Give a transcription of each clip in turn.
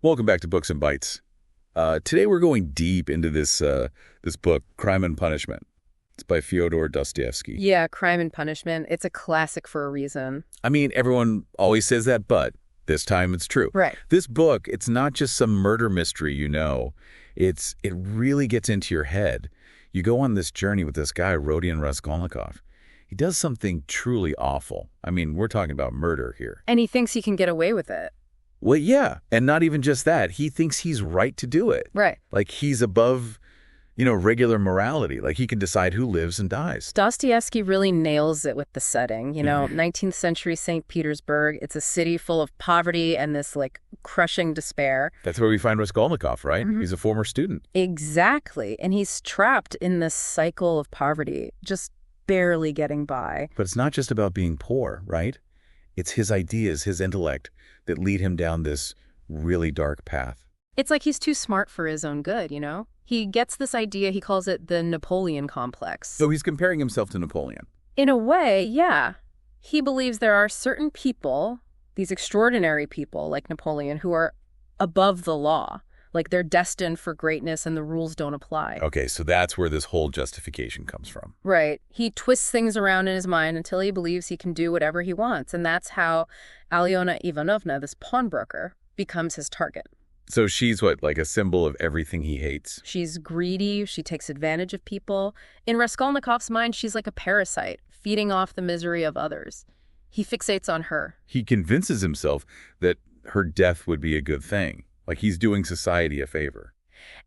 Welcome back to Books and Bytes. Today we're going deep into this book, Crime and Punishment. It's by Fyodor Dostoevsky. Yeah, Crime and Punishment. It's a classic for a reason. I mean, everyone always says that, but this time it's true. Right. This book, it's not just some murder mystery, It really gets into your head. You go on this journey with this guy, Rodion Raskolnikov. He does something truly awful. I mean, we're talking about murder here. And he thinks he can get away with it. Well, yeah, and not even just that. He thinks he's right to do it. Right. Like he's above, regular morality. Like he can decide who lives and dies. Dostoevsky really nails it with the setting. 19th century St. Petersburg. It's a city full of poverty and this, crushing despair. That's where we find Raskolnikov, right? Mm-hmm. He's a former student. Exactly. And he's trapped in this cycle of poverty, just barely getting by. But it's not just about being poor, right? It's his ideas, his intellect, that lead him down this really dark path. It's like he's too smart for his own good, He gets this idea, he calls it the Napoleon complex. So he's comparing himself to Napoleon. In a way, yeah. He believes there are certain people, these extraordinary people like Napoleon, who are above the law. Like they're destined for greatness and the rules don't apply. Okay, so that's where this whole justification comes from. Right. He twists things around in his mind until he believes he can do whatever he wants. And that's how Alyona Ivanovna, this pawnbroker, becomes his target. So she's what, like a symbol of everything he hates? She's greedy. She takes advantage of people. In Raskolnikov's mind, she's like a parasite, feeding off the misery of others. He fixates on her. He convinces himself that her death would be a good thing. Like he's doing society a favor.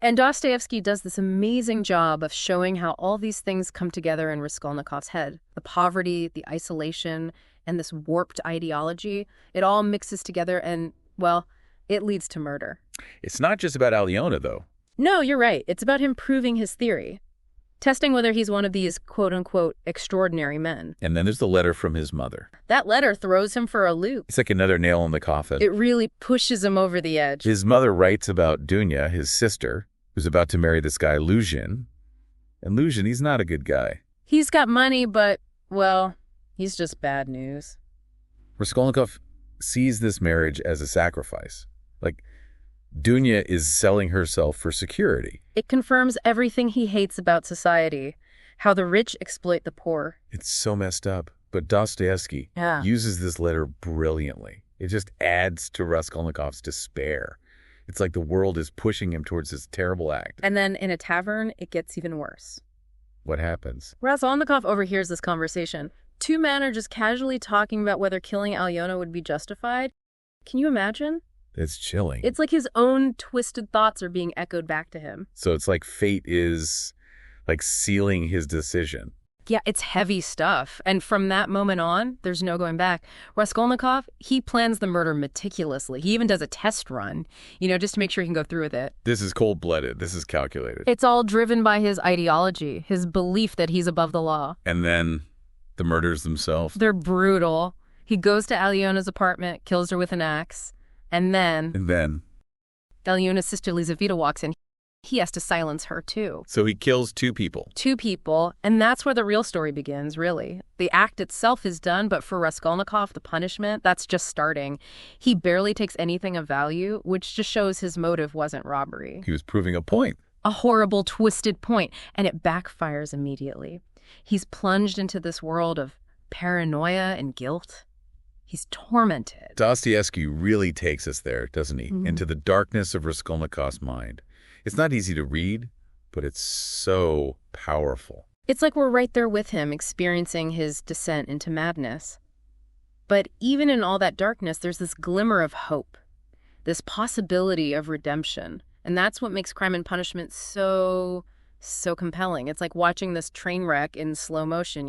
And Dostoevsky does this amazing job of showing how all these things come together in Raskolnikov's head. The poverty, the isolation, and this warped ideology, it all mixes together and, well, it leads to murder. It's not just about Alyona, though. No, you're right. It's about him proving his theory. Testing whether he's one of these quote-unquote extraordinary men. And then there's the letter from his mother. That letter throws him for a loop. It's like another nail in the coffin. It really pushes him over the edge. His mother writes about Dunya, his sister, who's about to marry this guy, Luzhin. And Luzhin, he's not a good guy. He's got money, but, well, he's just bad news. Raskolnikov sees this marriage as a sacrifice. Like, Dunya is selling herself for security. It confirms everything he hates about society, how the rich exploit the poor. It's so messed up. But Dostoevsky uses this letter brilliantly. It just adds to Raskolnikov's despair. It's like the world is pushing him towards this terrible act. And then in a tavern, it gets even worse. What happens? Raskolnikov overhears this conversation. Two men are just casually talking about whether killing Alyona would be justified. Can you imagine? It's chilling. It's like his own twisted thoughts are being echoed back to him. So it's like fate is like sealing his decision. Yeah, it's heavy stuff. And from that moment on, there's no going back. Raskolnikov, he plans the murder meticulously. He even does a test run, just to make sure he can go through with it. This is cold-blooded. This is calculated. It's all driven by his ideology, his belief that he's above the law. And then the murders themselves. They're brutal. He goes to Alyona's apartment, kills her with an axe. And then Alyona's sister Lizaveta walks in. He has to silence her, too. So he kills two people. Two people, and that's where the real story begins, really. The act itself is done, but for Raskolnikov, the punishment, that's just starting. He barely takes anything of value, which just shows his motive wasn't robbery. He was proving a point. A horrible, twisted point, and it backfires immediately. He's plunged into this world of paranoia and guilt. He's tormented. Dostoevsky really takes us there, doesn't he? Mm-hmm. Into the darkness of Raskolnikov's mind. It's not easy to read, but it's so powerful. It's like we're right there with him, experiencing his descent into madness. But even in all that darkness, there's this glimmer of hope, this possibility of redemption. And that's what makes Crime and Punishment so compelling. It's like watching this train wreck in slow motion,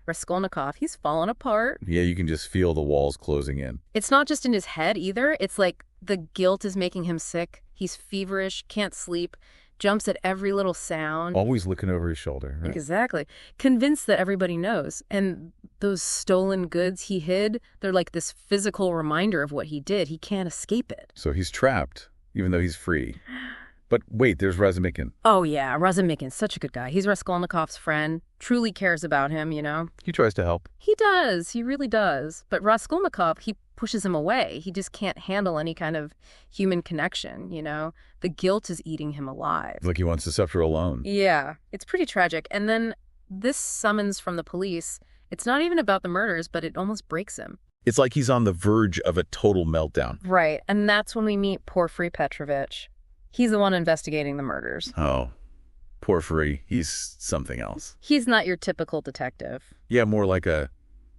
Raskolnikov, he's fallen apart. Yeah, you can just feel the walls closing in. It's not just in his head either. It's like the guilt is making him sick. He's feverish, can't sleep, jumps at every little sound. Always looking over his shoulder, right? Exactly. Convinced that everybody knows. And those stolen goods he hid, they're like this physical reminder of what he did. He can't escape it. So he's trapped, even though he's free. But wait, there's Razumikin. Oh, yeah, Razumikin, such a good guy. He's Raskolnikov's friend, truly cares about him, He tries to help. He does. He really does. But Raskolnikov, he pushes him away. He just can't handle any kind of human connection, you know? The guilt is eating him alive. Like he wants to suffer alone. Yeah, it's pretty tragic. And then this summons from the police, it's not even about the murders, but it almost breaks him. It's like he's on the verge of a total meltdown. Right, and that's when we meet Porfiry Petrovich. He's the one investigating the murders. Oh, Porfiry, he's something else. He's not your typical detective. Yeah, more like a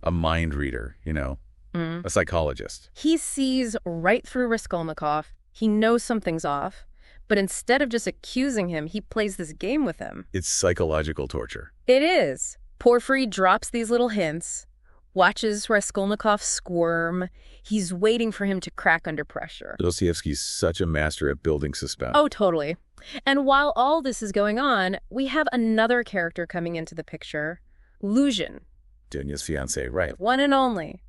mind reader, you know, a psychologist. He sees right through Raskolnikov. He knows something's off, but instead of just accusing him, he plays this game with him. It's psychological torture. It is. Porfiry drops these little hints, watches Raskolnikov squirm. He's waiting for him to crack under pressure. Dostoevsky's such a master at building suspense. Oh, totally. And while all this is going on, we have another character coming into the picture, Luzhin. Dunya's fiancé, right. One and only.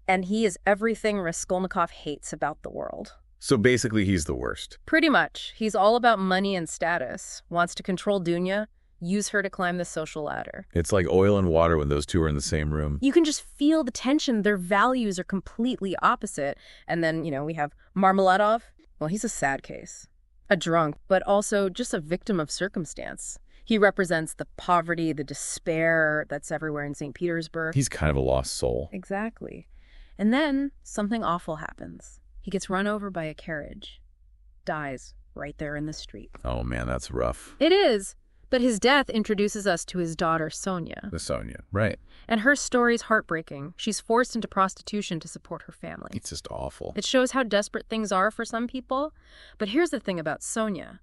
And he is everything Raskolnikov hates about the world. So basically he's the worst. Pretty much. He's all about money and status, wants to control Dunya, use her to climb the social ladder. It's like oil and water when those two are in the same room. You can just feel the tension. Their values are completely opposite. And then, we have Marmeladov. Well, he's a sad case. A drunk, but also just a victim of circumstance. He represents the poverty, the despair that's everywhere in St. Petersburg. He's kind of a lost soul. Exactly. And then something awful happens. He gets run over by a carriage. Dies right there in the street. Oh man, that's rough. It is. But his death introduces us to his daughter, Sonia. The Sonia, right. And her story's heartbreaking. She's forced into prostitution to support her family. It's just awful. It shows how desperate things are for some people. But here's the thing about Sonia.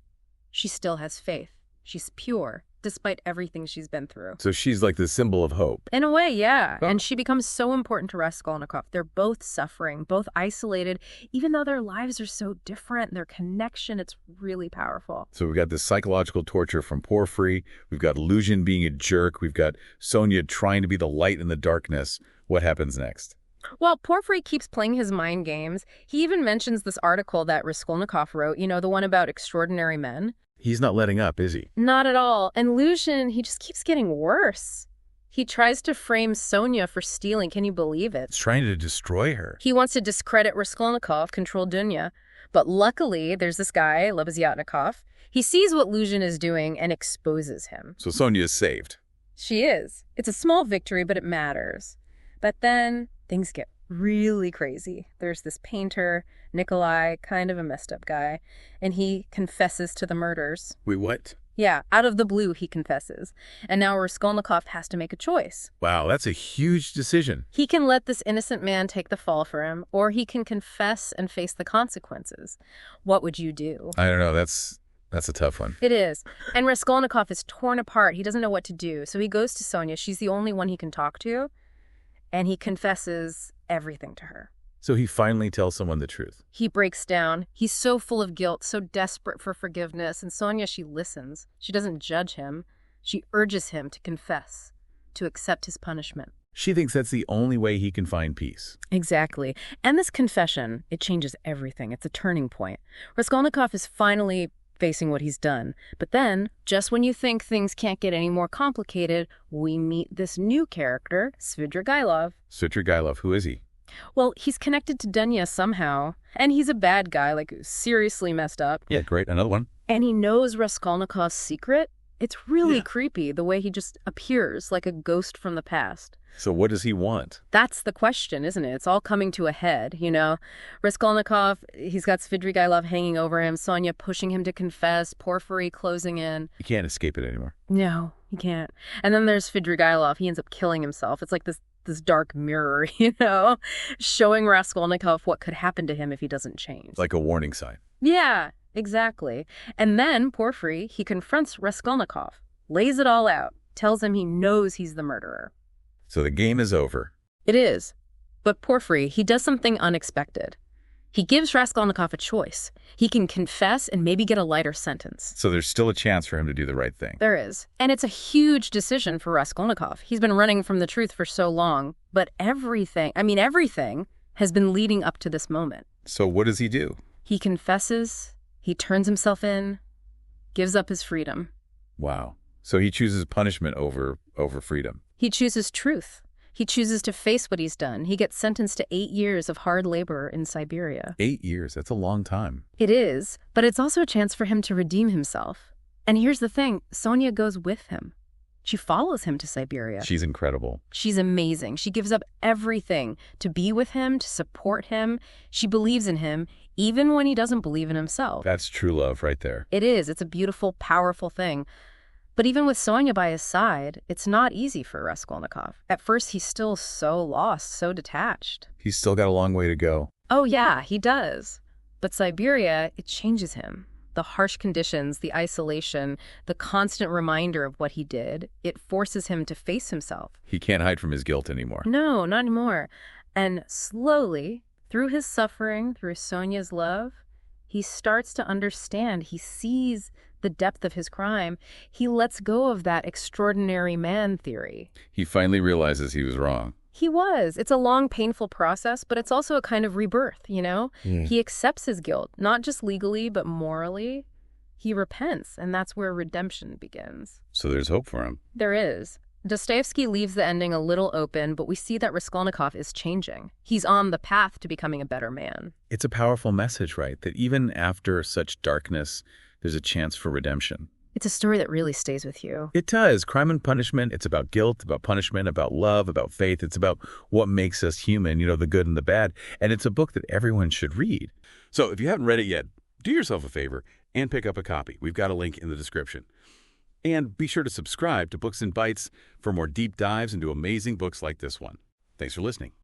She still has faith. She's pure, despite everything she's been through. So she's like the symbol of hope. In a way, yeah. Oh. And she becomes so important to Raskolnikov. They're both suffering, both isolated, even though their lives are so different. Their connection, it's really powerful. So we've got this psychological torture from Porfiry. We've got Luzhin being a jerk. We've got Sonia trying to be the light in the darkness. What happens next? Well, Porfiry keeps playing his mind games. He even mentions this article that Raskolnikov wrote, the one about extraordinary men. He's not letting up, is he? Not at all. And Luzhin, he just keeps getting worse. He tries to frame Sonia for stealing. Can you believe it? He's trying to destroy her. He wants to discredit Raskolnikov, control Dunya. But luckily, there's this guy, Lebeziatnikov. He sees what Luzhin is doing and exposes him. So Sonia is saved. She is. It's a small victory, but it matters. But then things get really crazy. There's this painter, Nikolai, kind of a messed up guy, and he confesses to the murders. Wait, what? Yeah, out of the blue, he confesses. And now Raskolnikov has to make a choice. Wow, that's a huge decision. He can let this innocent man take the fall for him, or he can confess and face the consequences. What would you do? I don't know. That's a tough one. It is. And Raskolnikov is torn apart. He doesn't know what to do. So he goes to Sonia. She's the only one he can talk to. And he confesses everything to her. So he finally tells someone the truth. He breaks down. He's so full of guilt, so desperate for forgiveness. And Sonia, she listens. She doesn't judge him. She urges him to confess, to accept his punishment. She thinks that's the only way he can find peace. Exactly. And this confession, it changes everything. It's a turning point. Raskolnikov is finally facing what he's done. But then, just when you think things can't get any more complicated, we meet this new character, Svidrigailov. Svidrigailov, who is he? Well, he's connected to Dunya somehow, and he's a bad guy, like seriously messed up. Yeah, great. Another one. And he knows Raskolnikov's secret. It's really creepy, the way he just appears like a ghost from the past. So what does he want? That's the question, isn't it? It's all coming to a head, Raskolnikov, he's got Svidrigailov hanging over him, Sonia pushing him to confess, Porfiry closing in. He can't escape it anymore. No, he can't. And then there's Svidrigailov. He ends up killing himself. It's like this dark mirror, showing Raskolnikov what could happen to him if he doesn't change. Like a warning sign. Yeah, exactly. And then Porfiry, he confronts Raskolnikov, lays it all out, tells him he knows he's the murderer. So the game is over. It is. But Porfiry, he does something unexpected. He gives Raskolnikov a choice. He can confess and maybe get a lighter sentence. So there's still a chance for him to do the right thing. There is. And it's a huge decision for Raskolnikov. He's been running from the truth for so long. But everything has been leading up to this moment. So what does he do? He confesses, he turns himself in, gives up his freedom. Wow. So he chooses punishment over freedom. He chooses truth. He chooses to face what he's done. He gets sentenced to 8 years of hard labor in Siberia. 8 years, that's a long time. It is, but it's also a chance for him to redeem himself. And here's the thing, Sonia goes with him. She follows him to Siberia. She's incredible. She's amazing. She gives up everything to be with him, to support him. She believes in him, even when he doesn't believe in himself. That's true love right there. It is. It's a beautiful, powerful thing. But even with Sonia by his side, it's not easy for Raskolnikov. At first, he's still so lost, so detached. He's still got a long way to go. Oh, yeah, he does. But Siberia, it changes him. The harsh conditions, the isolation, the constant reminder of what he did, it forces him to face himself. He can't hide from his guilt anymore. No, not anymore. And slowly, through his suffering, through Sonia's love, he starts to understand. He sees the depth of his crime. He lets go of that extraordinary man theory. He finally realizes he was wrong. He was. It's a long, painful process, but it's also a kind of rebirth, you know? He accepts his guilt, not just legally, but morally. He repents, and that's where redemption begins. So there's hope for him. There is. Dostoevsky leaves the ending a little open, but we see that Raskolnikov is changing. He's on the path to becoming a better man. It's a powerful message, right? That even after such darkness, there's a chance for redemption. It's a story that really stays with you. It does. Crime and Punishment, it's about guilt, about punishment, about love, about faith. It's about what makes us human, you know, the good and the bad. And it's a book that everyone should read. So if you haven't read it yet, do yourself a favor and pick up a copy. We've got a link in the description. And be sure to subscribe to Books and Bytes for more deep dives into amazing books like this one. Thanks for listening.